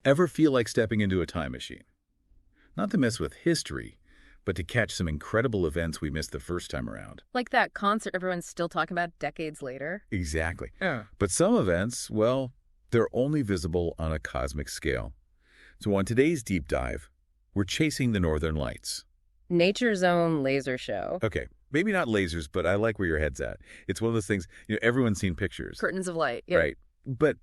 Ever feel like stepping into a time machine? Not to mess with history, but to catch some incredible events we missed the first time around. Like that concert everyone's still talking about decades later? Exactly. Yeah. But some events, well, they're only visible on a cosmic scale. So on today's deep dive, we're chasing the Northern Lights. Nature's own laser show. Okay, maybe not lasers, but I like where your head's at. It's one of those things, everyone's seen pictures. Curtains of light. Yeah. Right. But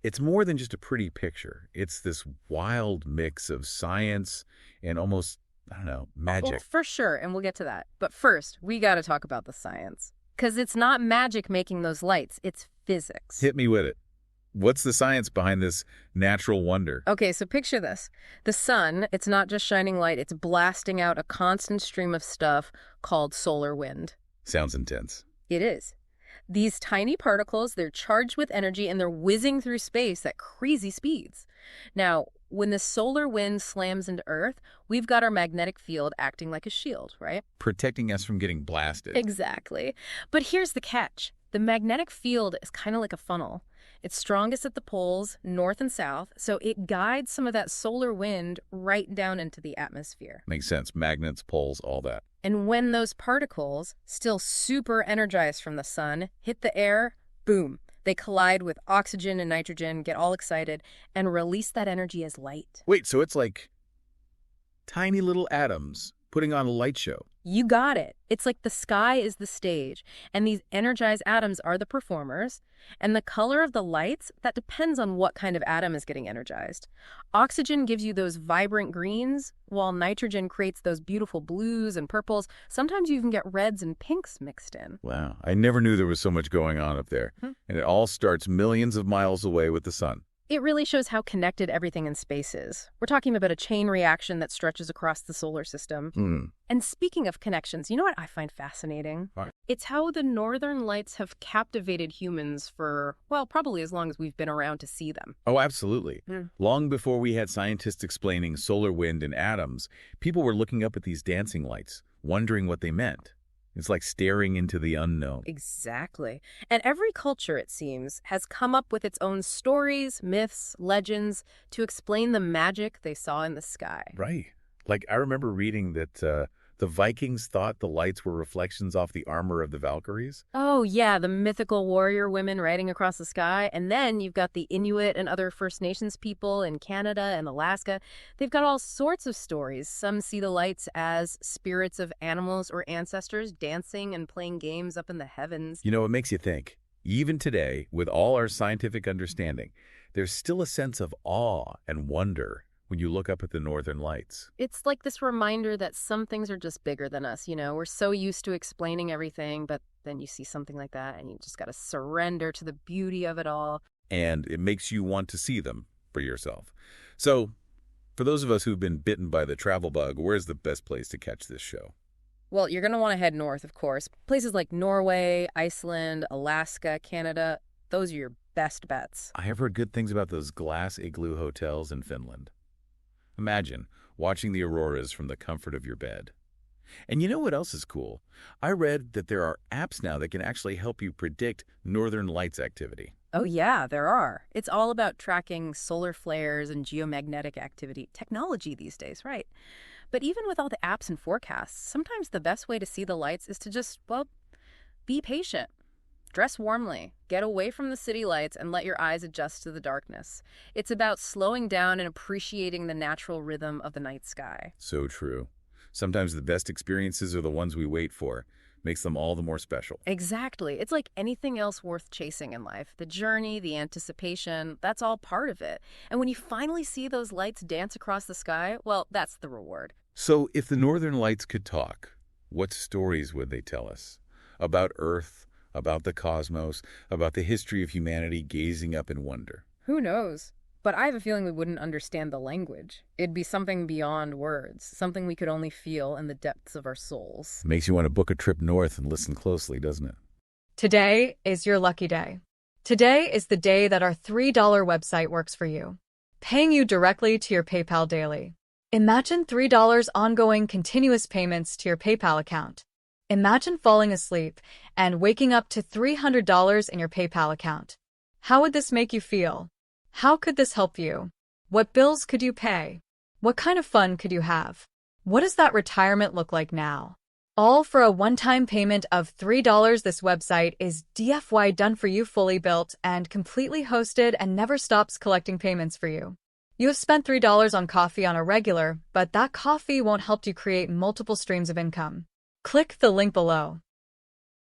it's more than just a pretty picture. It's this wild mix of science and almost, I don't know, magic. Well, for sure, and we'll get to that. But first, we got to talk about the science. Because it's not magic making those lights, it's physics. Hit me with it. What's the science behind this natural wonder? Okay, so picture this. The sun, it's not just shining light, it's blasting out a constant stream of stuff called solar wind. Sounds intense. It is. These tiny particles, they're charged with energy and they're whizzing through space at crazy speeds. Now, when the solar wind slams into Earth, we've got our magnetic field acting like a shield, right? Protecting us from getting blasted. Exactly. But here's the catch. The magnetic field is kind of like a funnel. It's strongest at the poles, north and south, so it guides some of that solar wind right down into the atmosphere. Makes sense. Magnets, poles, all that. And when those particles, still super energized from the sun, hit the air, boom, they collide with oxygen and nitrogen, get all excited, and release that energy as light. Wait, so it's like tiny little atoms putting on a light show. You got it. It's like the sky is the stage, and these energized atoms are the performers, and the color of the lights, that depends on what kind of atom is getting energized. Oxygen gives you those vibrant greens, while nitrogen creates those beautiful blues and purples. Sometimes you even get reds and pinks mixed in. Wow, I never knew there was so much going on up there. And it all starts millions of miles away with the sun. It really shows how connected everything in space is. We're talking about a chain reaction that stretches across the solar system. And speaking of connections, you know what I find fascinating? What? It's how the Northern Lights have captivated humans for, well, probably as long as we've been around to see them. Oh, absolutely. Long before we had scientists explaining solar wind and atoms, people were looking up at these dancing lights, wondering what they meant. It's like staring into the unknown. Exactly. And every culture, it seems, has come up with its own stories, myths, legends to explain the magic they saw in the sky. Right. Like, I remember reading that the Vikings thought the lights were reflections off the armor of the Valkyries. Oh, yeah, the mythical warrior women riding across the sky. And then you've got the Inuit and other First Nations people in Canada and Alaska. They've got all sorts of stories. Some see the lights as spirits of animals or ancestors dancing and playing games up in the heavens. You know, it makes you think. Even today, with all our scientific understanding, there's still a sense of awe and wonder when you look up at the Northern Lights. It's like this reminder that some things are just bigger than us, you know? We're so used to explaining everything, but then you see something like that and you just got to surrender to the beauty of it all. And it makes you want to see them for yourself. So, for those of us who've been bitten by the travel bug, where's the best place to catch this show? Well, you're going to want to head north, of course. Places like Norway, Iceland, Alaska, Canada, those are your best bets. I have heard good things about those glass igloo hotels in Finland. Imagine watching the auroras from the comfort of your bed. And you know what else is cool? I read that there are apps now that can actually help you predict Northern Lights activity. Oh yeah, there are. It's all about tracking solar flares and geomagnetic activity. Technology these days, right? But even with all the apps and forecasts, sometimes the best way to see the lights is to just, well, be patient. Dress warmly, get away from the city lights, and let your eyes adjust to the darkness. It's about slowing down and appreciating the natural rhythm of the night sky. So true. Sometimes the best experiences are the ones we wait for. Makes them all the more special. Exactly. It's like anything else worth chasing in life. The journey, the anticipation, that's all part of it. And when you finally see those lights dance across the sky, well, that's the reward. So if the Northern Lights could talk, what stories would they tell us? About Earth, about the cosmos, about the history of humanity gazing up in wonder. Who knows? But I have a feeling we wouldn't understand the language. It'd be something beyond words, something we could only feel in the depths of our souls. Makes you want to book a trip north and listen closely, doesn't it? Today is your lucky day. Today is the day that our $3 website works for you, paying you directly to your PayPal daily. Imagine $3 ongoing continuous payments to your PayPal account. Imagine falling asleep and waking up to $300 in your PayPal account. How would this make you feel? How could this help you? What bills could you pay? What kind of fun could you have? What does that retirement look like now? All for a one-time payment of $3. This website is DFY done for you, fully built and completely hosted, and never stops collecting payments for you. You have spent $3 on coffee on a regular, but that coffee won't help you create multiple streams of income. Click the link below.